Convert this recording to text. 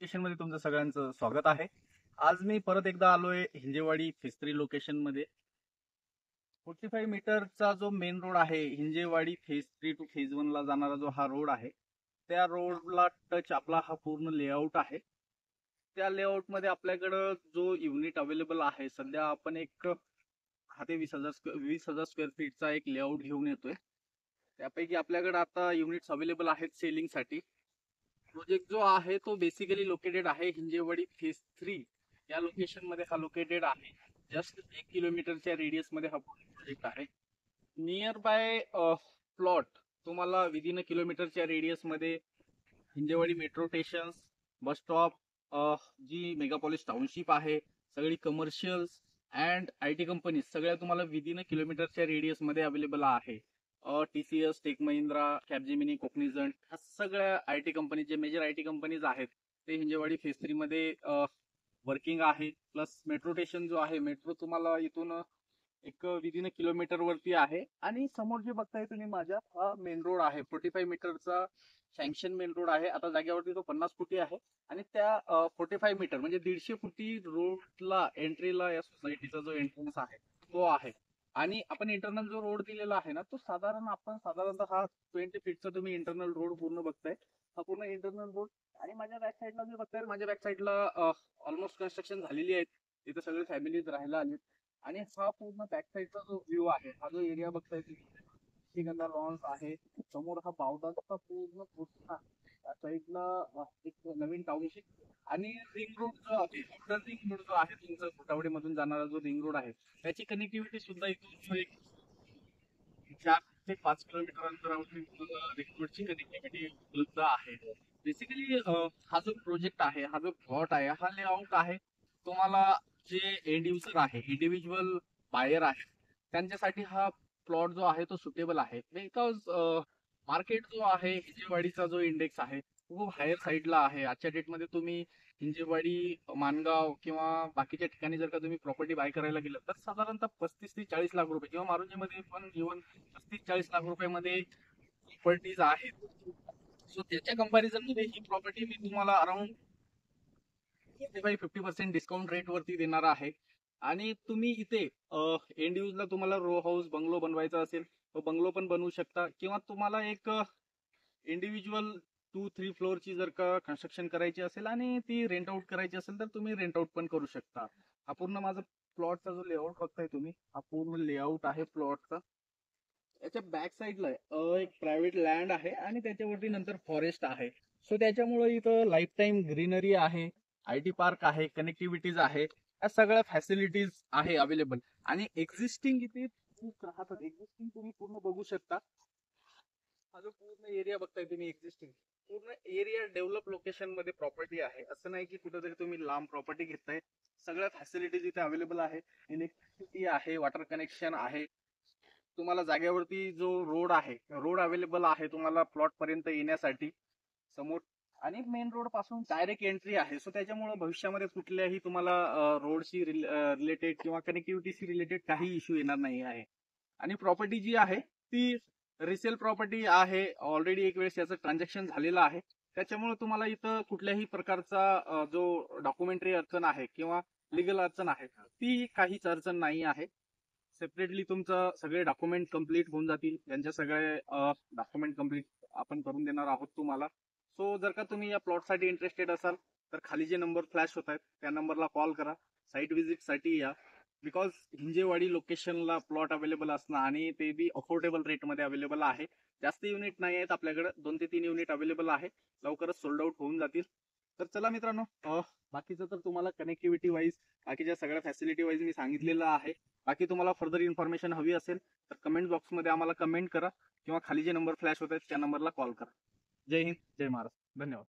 Location मध्ये तुमचं सगळ्यांचं स्वागत आहे. आज मी परत एकदा आलोय हिंजेवाडी फेज 3 लोकेशन मध्ये. 45 मीटरचा जो मेन रोड आहे, हिंजेवाडी फेज 3 टू फेज 1 ला जाणारा जो हा रोड आहे, त्या रोडला टच आपला हा पूर्ण लेआउट आहे. त्या लेआउट मध्ये आपल्याकडं जो युनिट अवेलेबल आहे, सध्या आपण एक 10 ते 20 हजार स्क्वेअर फीटचा एक लेआउट घेऊन येतोय. त्यापैकी आपल्याकडे आता युनिट्स अवेलेबल आहेत सेलिंग साठी. प्रोजेक्ट जो आहे तो बेसिकली लोकेटेड आहे हिंजेवाडी फेज 3 या लोकेशन मध्ये हा लोकेटेड आहे. जस्ट 1 किलोमीटरच्या रेडियस मध्ये हा प्रोजेक्ट आहे. नियर बाय प्लॉट तुम्हाला विदिन अ किलोमीटरच्या रेडियस मध्ये Hinjewadi metro station, bus stop, जी मेगापॉलिस टाउनशिप आहे, सगळी कमर्शियल्स अँड IT कंपनीज सगळ्या तुम्हाला विदिन अ किलोमीटरच्या रेडियस मध्ये अवेलेबल आहे. TCS, टेक महिंद्रा, कॅपजेमिनी, कोग्निझंट ह्या सगळ्या IT कंपनी, जे मेजर IT कंपनीज आहेत ते हिंजेवाडी फेज 3 मध्ये वर्किंग आहे. प्लस मेट्रो स्टेशन जो आहे, मेट्रो तुम्हाला इथून एक विदिन अ किलोमीटर वरती आहे. आणि समोर जे बघताय तुम्ही माझ्या, हा मेन रोड आहे. 45 मीटरचा सँक्शन मेन रोड आहे. आता जागेवरती तो 50 फुटी आहे. आणि त्या 45 मीटर म्हणजे 150 फुटी रोडला एंट्रीला या सोसायटीचा जो एंट्रन्स आहे तो आहे. आणि आपण इंटरनल जो रोड दिलेला आहे ना, तो साधारणतः हा 20 फीटचा तुम्ही इंटरनल रोड पूर्ण बघताय. हा पूर्ण इंटरनल रोड. आणि माझ्या बॅक साईडला जे बघताय, माझ्या बॅक साईडला ऑलमोस्ट कन्स्ट्रक्शन झालेली आहे. तिथे सगळे फॅमिलीज राहायला आले. आणि हा पूर्ण बॅक साईडचा जो व्ह्यू आहे, हा जो एरिया बघताय तुम्ही, निशिगंधा लॉन्स आहे. समोर हा पावदाचा पूर्ण मोठा, त्या साईडला एक नवीन टाउनशिप. आणि रिंग रोड जो आहे, आउटर रिंग रोड जो आहे तुमचा, घोटावडे मधून जाणारा जो रिंग रोड आहे, त्याची कनेक्टिव्हिटी सुद्धा इथून एक 4 ते 5 किलोमीटर अंतरावरती रिंग रोडची कनेक्टिव्हिटी उपलब्ध आहे. बेसिकली हा जो प्रोजेक्ट आहे, हा जो प्लॉट आहे, हा लेआउट आहे तुम्हाला जे एंड युजर आहे, इंडिव्हिज्युअल बायर आहे, त्यांच्यासाठी हा प्लॉट जो आहे तो सुटेबल आहे. बिकॉज मार्केट जो आहे, हिंजेवाडीचा जो इंडेक्स आहे खूप हायर साईडला आहे. आजच्या डेटमध्ये तुम्ही हिंजेवाडी, माणगाव किंवा बाकीच्या ठिकाणी जर का तुम्ही प्रॉपर्टी बाय करायला गेलं तर साधारणतः 35 ते 40 लाख रुपये, किंवा मारुंजीमध्ये पण इव्हन 35-40 लाख रुपयामध्ये प्रॉपर्टीज आहेत. सो त्याच्या कंपॅरिझन मध्ये ही प्रॉपर्टी मी तुम्हाला अराउंड 45-50% डिस्काउंट रेट वरती देणार आहे. आणि तुम्ही इथे एंड यूजला तुम्हाला रो हाऊस बंगलो बनवायचा असेल तर बंगलो पण बनवू शकता, किंवा तुम्हाला एक इंडिव्हिज्युअल 2-3 फ्लोअरची जर का कन्स्ट्रक्शन करायची असेल आणि ती रेंट आउट करायची असेल तर तुम्ही रेंट आउट पण करू शकता. हा पूर्ण माझा प्लॉटचा जो लेआउट बघताय तुम्ही, हा पूर्ण लेआउट आहे प्लॉटचा. याच्या बॅक साईडला एक प्रायव्हेट लँड आहे आणि त्याच्यावरती नंतर फॉरेस्ट आहे. सो त्याच्यामुळे इथं लाईफ टाईम ग्रीनरी आहे, IT पार्क आहे, कनेक्टिव्हिटीज आहे, या सगळ्या फॅसिलिटीज आहे अवेलेबल. आणि एक्झिस्टिंग इथे खूप राहतात. एक्झिस्टिंग तुम्ही पूर्ण बघू शकता. हा जो पूर्ण एरिया बघताय तुम्ही, एक्झिस्टिंग पूर्ण एरिया डेव्हलप लोकेशन मध्ये प्रॉपर्टी आहे. असं नाही की कुठेतरी तुम्ही लांब प्रॉपर्टी घेताय. सगळ्या फॅसिलिटीज इथे अवेलेबल आहे. इलेक्ट्रिसिटी आहे, वॉटर कनेक्शन आहे. तुम्हाला जागेवरती जो रोड आहे, रोड अवेलेबल आहे तुम्हाला प्लॉट पर्यंत येण्यासाठी समोर. आणि मेन रोड पासून डायरेक्ट एंट्री आहे. सो त्याच्यामुळे भविष्यामध्ये कुठल्याही तुम्हाला रोडशी रिलेटेड किंवा कनेक्टिव्हिटीशी रिलेटेड काही इश्यू येणार नाही आहे. आणि प्रॉपर्टी जी आहे ती रिसेल प्रॉपर्टी आहे. ऑलरेडी एक वेळेस याचं ट्रान्झॅक्शन झालेलं आहे. त्याच्यामुळे तुम्हाला इथं कुठल्याही प्रकारचा जो डॉक्युमेंटरी अडचण आहे किंवा लिगल अडचण आहे, ती काहीच अडचण नाही आहे. सेपरेटली तुमचं सगळे डॉक्युमेंट कम्प्लीट होऊन जातील. त्यांचे सगळे डॉक्युमेंट कम्प्लीट आपण करून देणार आहोत तुम्हाला. सो जर का तुम्ही या प्लॉटसाठी इंटरेस्टेड असाल तर खाली जे नंबर फ्लॅश होत आहेत त्या नंबरला कॉल करा. साईट व्हिजिटसाठी या. बिकॉज हिंजेवाडी लोकेशनला प्लॉट अवेलेबल असणं, आणि ते बी अफोर्डेबल रेटमध्ये अवेलेबल आहे. जास्त युनिट नाही आहेत आपल्याकडे, 2 ते 3 युनिट अवेलेबल आहे. लवकरच सोल्ड आउट होऊन जातील. तर चला मित्रांनो, बाकीचं तर तुम्हाला कनेक्टिव्हिटी वाईज, बाकीच्या सगळ्या फॅसिलिटी वाईज मी सांगितलेलं आहे. बाकी तुम्हाला फर्दर इन्फॉर्मेशन हवी असेल तर कमेंट बॉक्समध्ये आम्हाला कमेंट करा, किंवा खाली जे नंबर फ्लॅश होत आहेत त्या नंबरला कॉल करा. जय हिंद, जय महाराष्ट्र. धन्यवाद.